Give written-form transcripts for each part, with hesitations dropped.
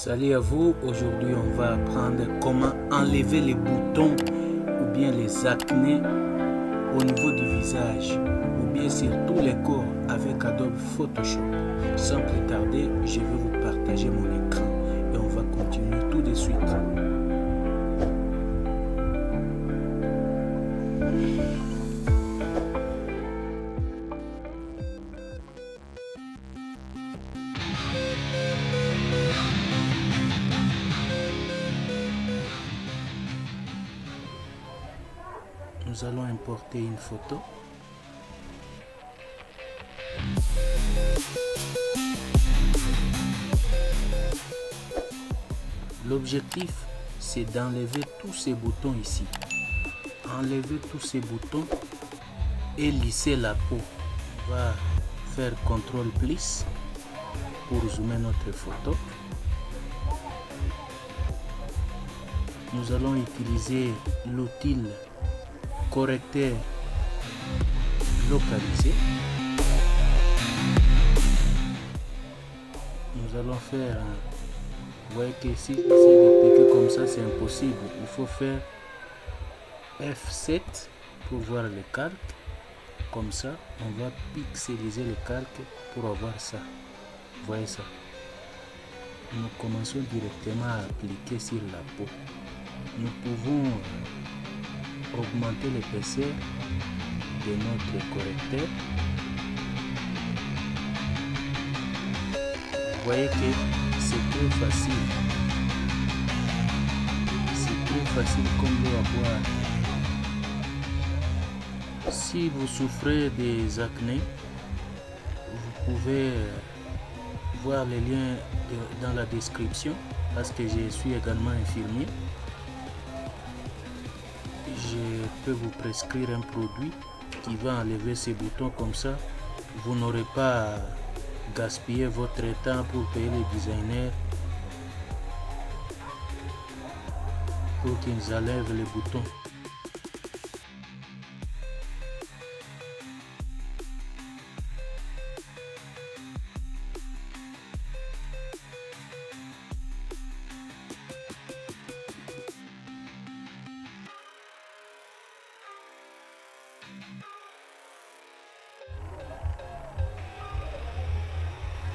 Salut à vous, aujourd'hui on va apprendre comment enlever les boutons ou bien les acnés au niveau du visage ou bien sur tous les corps avec Adobe Photoshop. Sans plus tarder, je vais vous partager mon écran et on va continuer tout de suite. Nous allons importer une photo. L'objectif, c'est d'enlever tous ces boutons ici. Enlever tous ces boutons et lisser la peau. On va faire CTRL+ pour zoomer notre photo. Nous allons utiliser l'outil correcteur localisé. Nous allons faire, vous voyez que si j'essaie de cliquer comme ça, c'est impossible. Il faut faire F7 pour voir le calque. Comme ça, on va pixeliser le calque pour avoir ça. Vous voyez ça? Nous commençons directement à appliquer sur la peau. Nous pouvons augmenter l'épaisseur de notre correcteur. Vous voyez que c'est très facile. C'est très facile comme l'eau à boire. Si vous souffrez des acnés, vous pouvez voir les liens dans la description parce que je suis également infirmier. Je peux vous prescrire un produit qui va enlever ces boutons comme ça. Vous n'aurez pas à gaspiller votre temps pour payer les designers pour qu'ils enlèvent les boutons.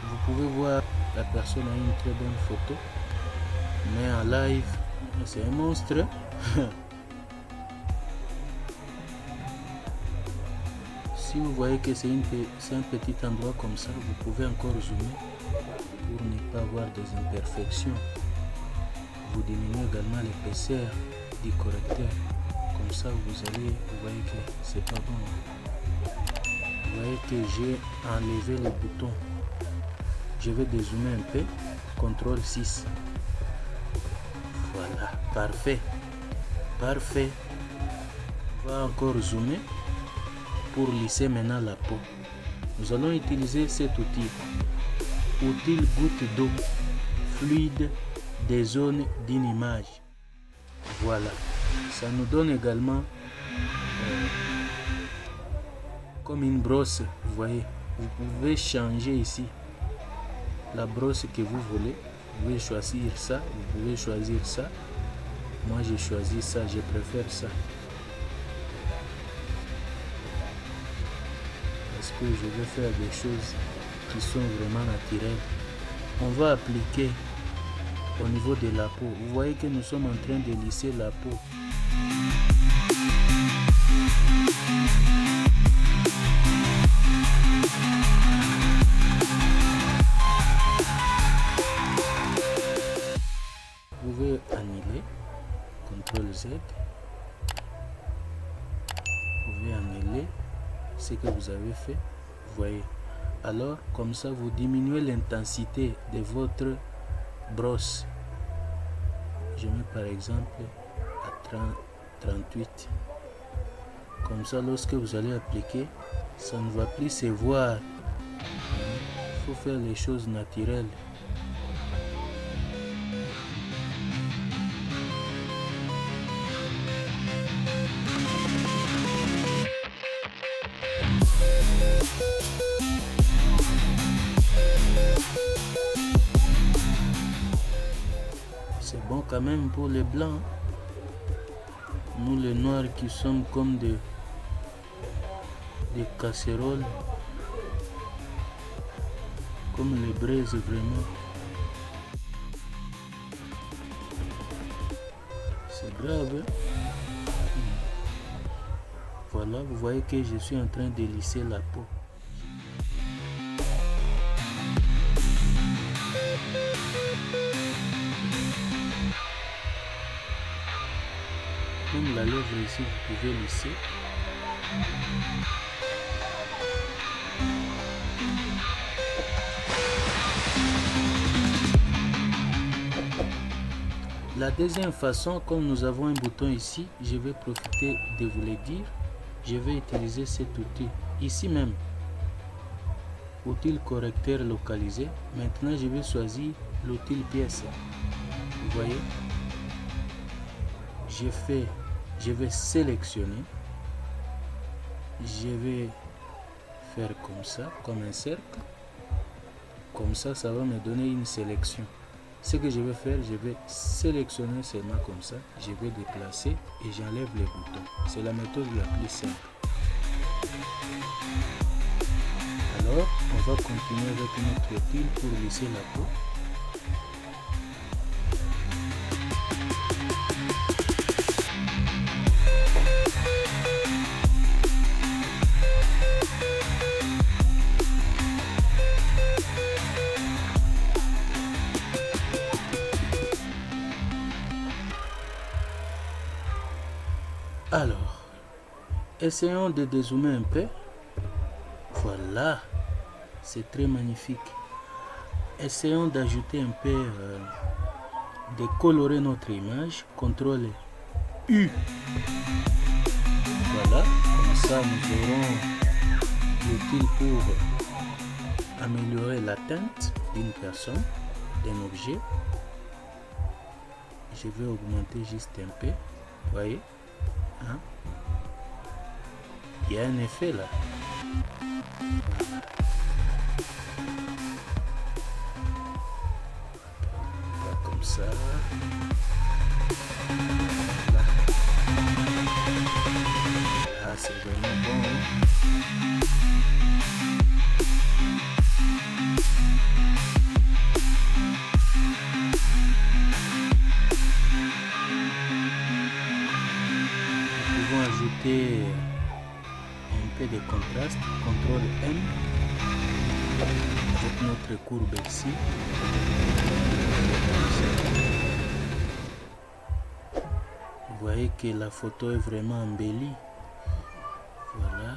Vous pouvez voir la personne a une très bonne photo, mais en live c'est un monstre. Si vous voyez que c'est un petit endroit comme ça, vous pouvez encore zoomer pour ne pas voir des imperfections. Vous diminuez également l'épaisseur du correcteur, comme ça vous voyez que c'est pas bon. Vous voyez que j'ai enlevé les boutons. Je vais dézoomer un peu, CTRL+6. Voilà, parfait. Parfait. On va encore zoomer pour lisser maintenant la peau. Nous allons utiliser cet outil. Outil goutte d'eau fluide des zones d'une image. Voilà. Ça nous donne également comme une brosse. Vous voyez, vous pouvez changer ici la brosse que vous voulez. Vous pouvez choisir ça, vous pouvez choisir ça. Moi j'ai choisi ça, je préfère ça parce que je vais faire des choses qui sont vraiment naturelles. On va appliquer au niveau de la peau. Vous voyez que nous sommes en train de lisser la peau. Vous pouvez annuler, CTRL+Z. Vous pouvez annuler ce que vous avez fait. Vous voyez. Alors, comme ça, vous diminuez l'intensité de votre brosse. Je mets par exemple à 38. Comme ça, lorsque vous allez appliquer, ça ne va plus se voir. Il faut faire les choses naturelles. C'est bon quand même pour les blancs. Nous les noirs qui sommes comme des casseroles. Comme les braises vraiment. C'est grave. Hein? Voilà, vous voyez que je suis en train de lisser la peau. Même la lèvre ici, vous pouvez lisser. La deuxième façon, comme nous avons un bouton ici, je vais profiter de vous le dire. Je vais utiliser cet outil, ici même. Outil correcteur localisé. Maintenant, je vais choisir l'outil pièce. Vous voyez? Je vais sélectionner. Je vais faire comme ça, comme un cercle. Comme ça, ça va me donner une sélection. Ce que je vais faire, je vais sélectionner seulement comme ça. Je vais déplacer et j'enlève les boutons. C'est la méthode la plus simple. Alors, on va continuer avec notre outil pour lisser la peau. Alors, essayons de dézoomer un peu. Voilà, c'est très magnifique. Essayons d'ajouter un peu, de colorer notre image. CTRL U. Voilà, comme ça nous aurons l'outil pour améliorer la teinte d'une personne, d'un objet. Je vais augmenter juste un peu, vous voyez. Hein? Il y a un effet là. Pas comme ça. Là, là c'est vraiment bon. Ajouter un peu de contraste, CTRL M avec notre courbe ici. Vous voyez que la photo est vraiment embellie. Voilà.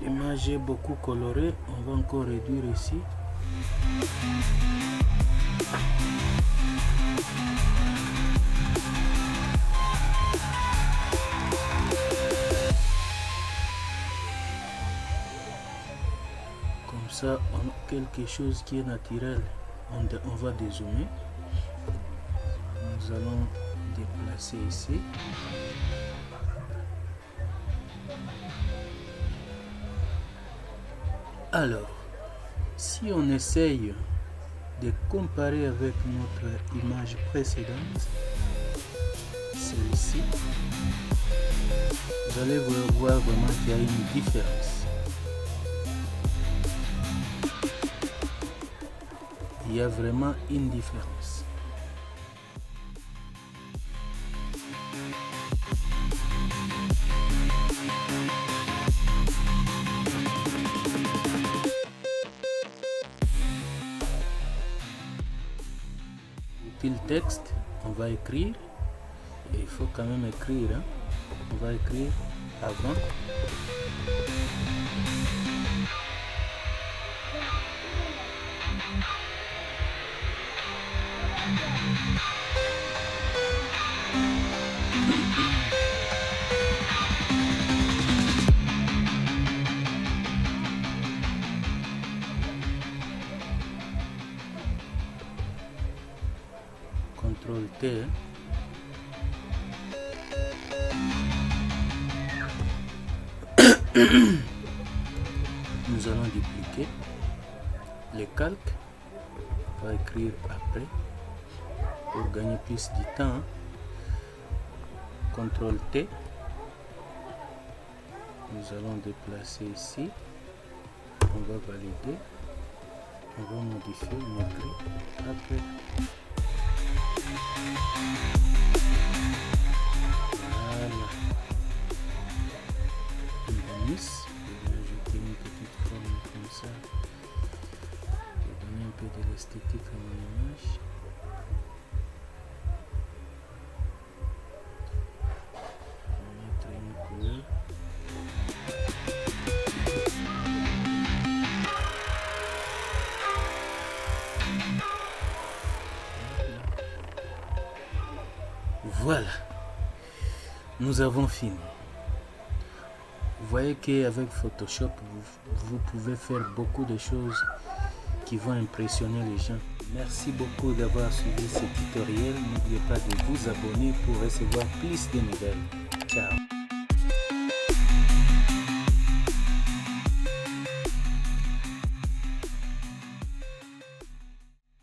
L'image est beaucoup colorée, on va encore réduire ici. Comme ça, on a quelque chose qui est naturel. On va dézoomer. Nous allons déplacer ici. Alors, si on essaye de comparer avec notre image précédente, celle-ci, vous allez voir vraiment qu'il y a une différence. Il y a vraiment une différence. Le texte, on va écrire, et il faut quand même écrire, hein. On va écrire avant. CTRL T. nous allons dupliquer les calques. On va écrire après pour gagner plus du temps. CTRL T. Nous allons déplacer ici. On va valider. On va modifier notre clé après. Voilà. Une bonus. Je vais ajouter une petite forme comme ça. Pour donner un peu de l'esthétique à mon image. On va mettre une couleur. Voilà, nous avons fini. Vous voyez qu'avec Photoshop, vous pouvez faire beaucoup de choses qui vont impressionner les gens. Merci beaucoup d'avoir suivi ce tutoriel. N'oubliez pas de vous abonner pour recevoir plus de nouvelles. Ciao.